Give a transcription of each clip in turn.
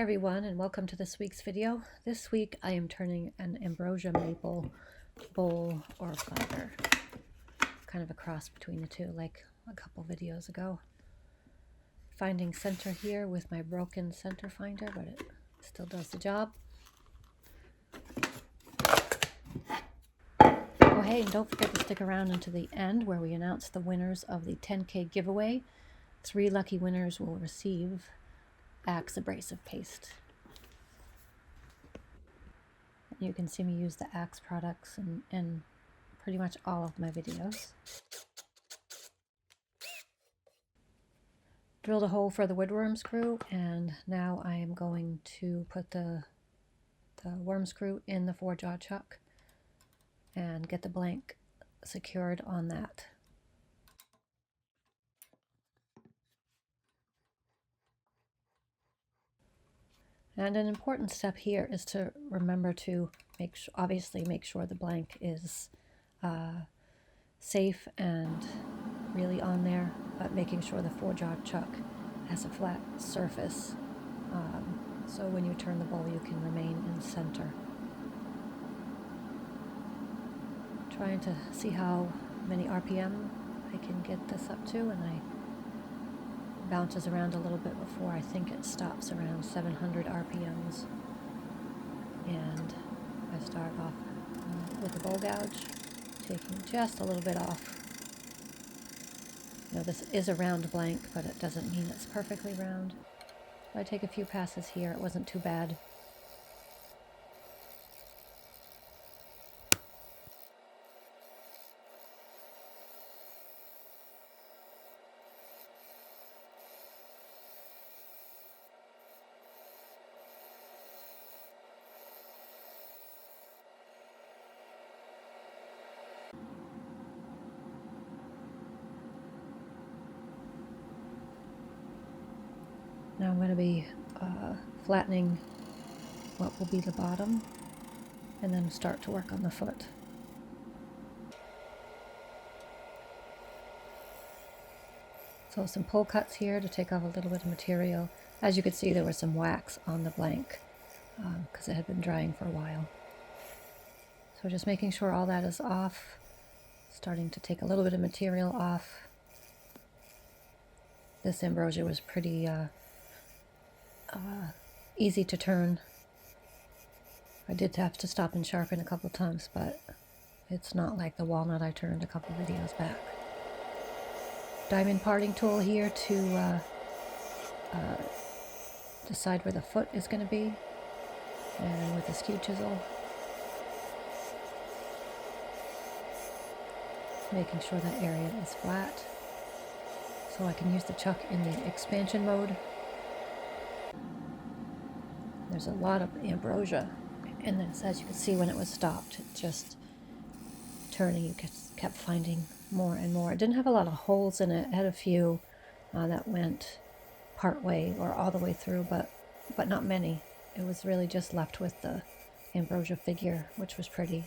everyone, and welcome to this week's video. This week I am turning an Ambrosia Maple bowl or platter. Kind of a cross between the two, like a couple videos ago. Finding center here with my broken center finder, but it still does the job. Oh hey, and don't forget to stick around until the end where we announce the winners of the 10K giveaway. 3 lucky winners will receive Axe abrasive paste. You can see me use the Axe products in pretty much all of my videos. Drilled a hole for the woodworm screw, and now I am going to put the worm screw in the 4-jaw chuck and get the blank secured on that. And an important step here is to remember to obviously make sure the blank is safe and really on there, but making sure the 4-jaw chuck has a flat surface, so when you turn the bowl you can remain in center. Trying to see how many RPM I can get this up to, and it bounces around a little bit before I think it stops around 700 RPMs. And I start off with the bowl gouge, taking just a little bit off. Now this is a round blank, but it doesn't mean it's perfectly round. I take a few passes here, it wasn't too bad. Now I'm going to be flattening what will be the bottom, and then start to work on the foot. So some pull cuts here to take off a little bit of material. As you could see, there was some wax on the blank because it had been drying for a while. So just making sure all that is off, starting to take a little bit of material off. This ambrosia was pretty easy to turn. I did have to stop and sharpen a couple times, but it's not like the walnut I turned a couple videos back. Diamond parting tool here to decide where the foot is going to be, and with a skew chisel, making sure that area is flat so I can use the chuck in the expansion mode. There's a lot of ambrosia in this, as you can see when it was stopped. It just turning, you kept finding more and more. It didn't have a lot of holes in it. It had a few that went part way or all the way through, but not many. It was really just left with the ambrosia figure, which was pretty.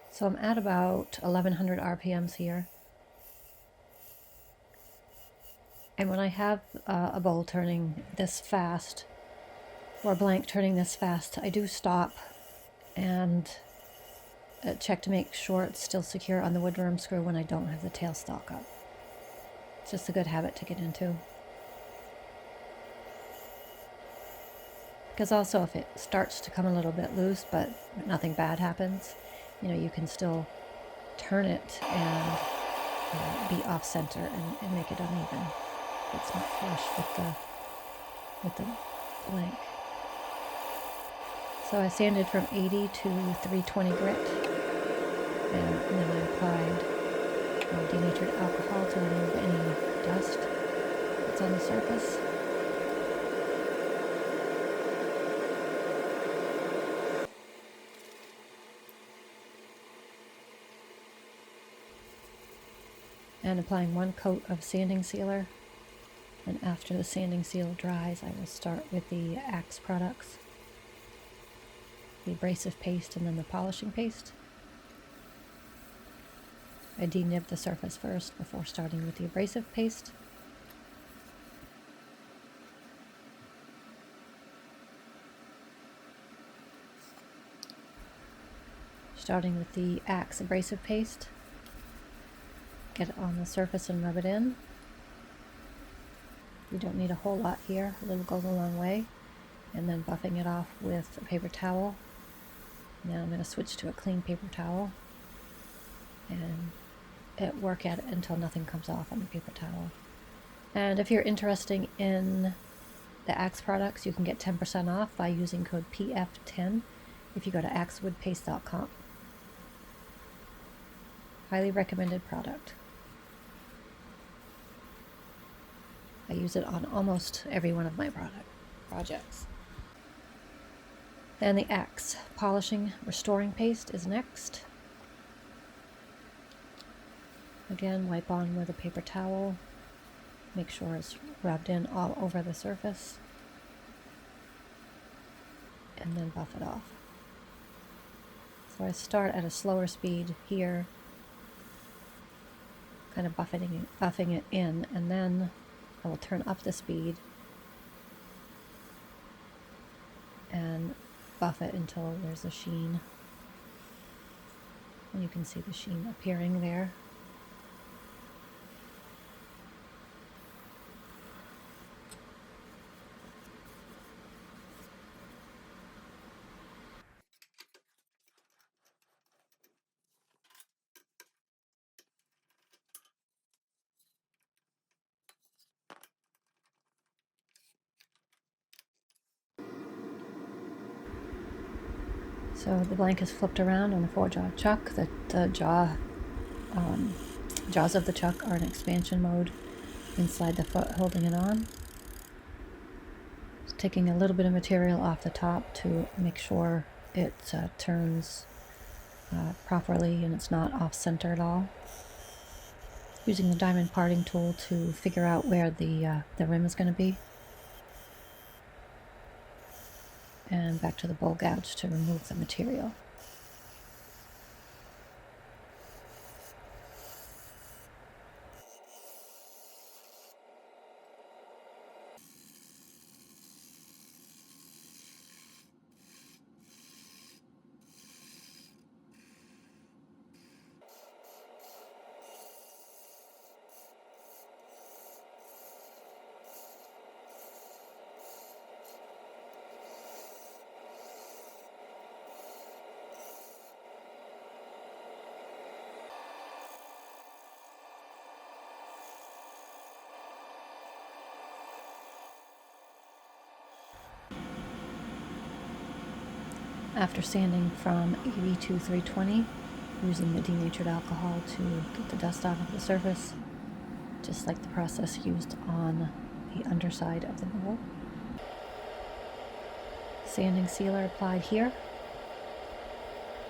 So I'm at about 1100 RPMs here. And when I have a bowl turning this fast, or a blank turning this fast, I do stop and check to make sure it's still secure on the woodworm screw when I don't have the tailstock up. It's just a good habit to get into. Because also if it starts to come a little bit loose, but nothing bad happens, you can still turn it and be off center and make it uneven. It's not flush with the blank. So I sanded from 80 to 320 grit, and then I applied denatured alcohol to remove any dust that's on the surface. And applying 1 coat of sanding sealer. And after the sanding seal dries, I will start with the Axe products, the abrasive paste and then the polishing paste. I denib the surface first before starting with the abrasive paste. Starting with the Axe abrasive paste, get it on the surface and rub it in. You don't need a whole lot here, a little goes a long way. And then buffing it off with a paper towel. Now I'm going to switch to a clean paper towel and work at it until nothing comes off on the paper towel. And if you're interested in the Axe products, you can get 10% off by using code PF10 if you go to axewoodpaste.com. Highly recommended product. I use it on almost every one of my projects. Then the Axe Polishing Restoring Paste is next. Again, wipe on with a paper towel. Make sure it's rubbed in all over the surface. And then buff it off. So I start at a slower speed here, kind of buffing it in, and then I will turn up the speed and buff it until there's a sheen. And you can see the sheen appearing there. So the blank is flipped around on the 4-jaw chuck. The jaws of the chuck are in expansion mode inside the foot holding it on. Just taking a little bit of material off the top to make sure it turns properly and it's not off center at all. Using the diamond parting tool to figure out where the rim is going to be. And back to the bowl gouge to remove the material. After sanding from 80 to 320, using the denatured alcohol to get the dust off of the surface, just like the process used on the underside of the bowl. Sanding sealer applied here.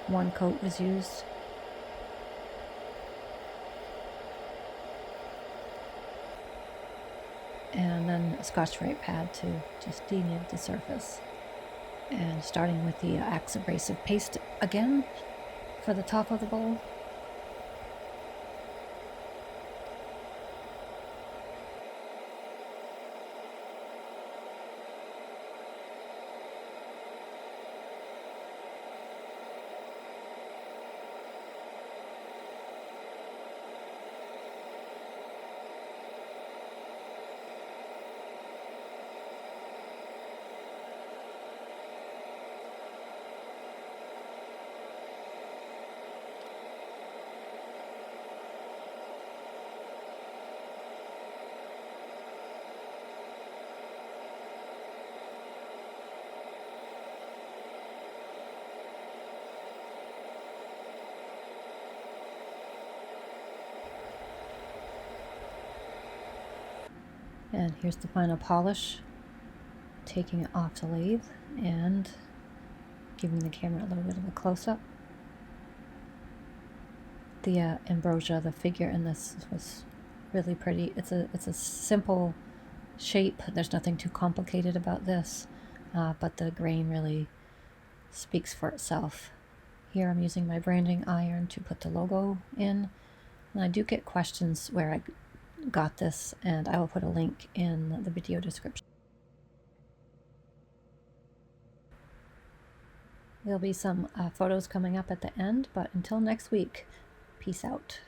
1 coat was used. And then a Scotch-Brite pad to just denib the surface. And starting with the Axe abrasive paste again for the top of the bowl. And here's the final polish, taking it off the lathe and giving the camera a little bit of a close-up. The Ambrosia, the figure in this was really pretty. It's a simple shape. There's nothing too complicated about this, but the grain really speaks for itself. Here I'm using my branding iron to put the logo in, And I do get questions where I got this, and I will put a link in the video description. There'll be some photos coming up at the end, but until next week, peace out.